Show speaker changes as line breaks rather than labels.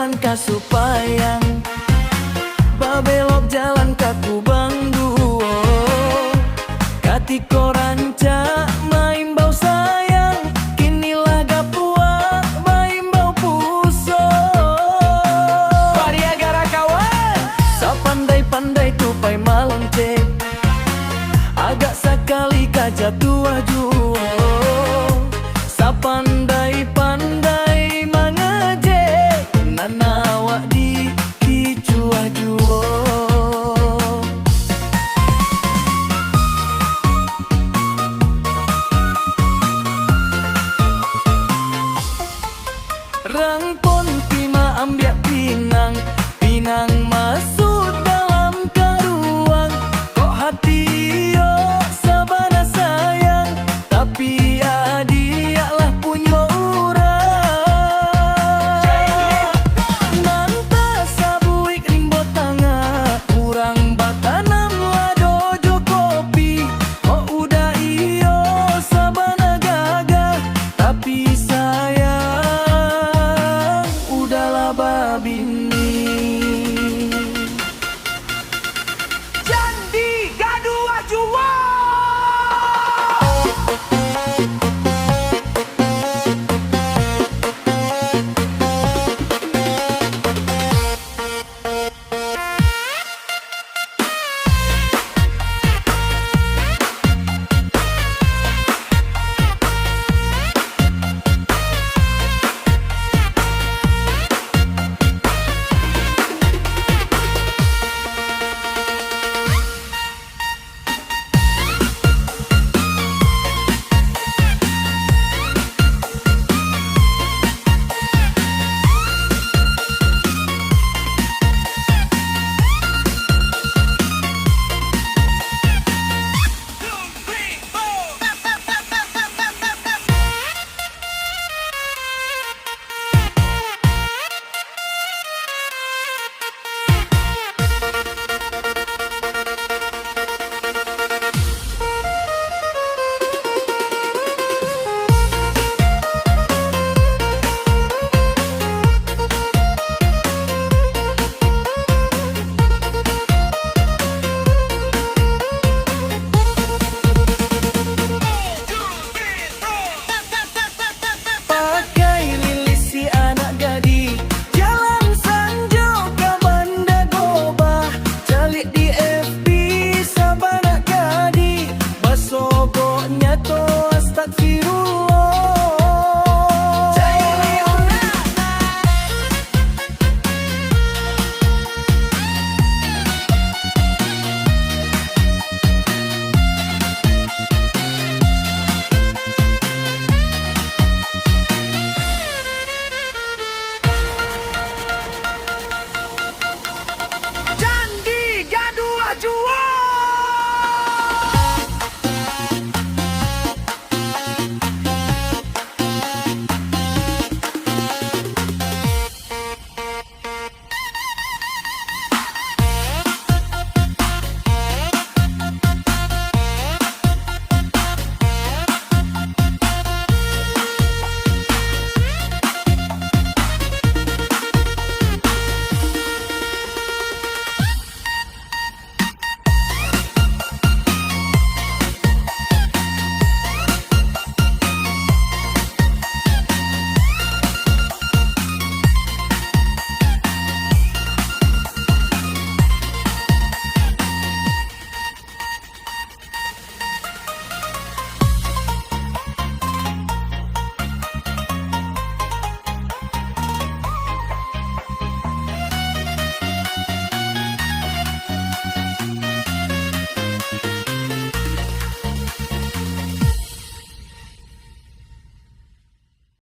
jalan kasupayang, babelok jalan kaku bangdu. Katiko ranca maimbau sayang, kini laga puak maimbau puso. Variagara kawan, sapandai-pandai tupai malonce, agak sekali kaca tua juo. Sapandai-pandai mangeje, nanawa di kicua juo. Rang pon pima ambiak pinang, pinang masuk dalam karuang. Kok hati yo sabana sayang, tapi adiaklah punya urang. Nanta sabuik rimbo tangga, urang batanam ladojo kopi. Kok udah iyo sabana gagah, tapi sayang udahlah babini.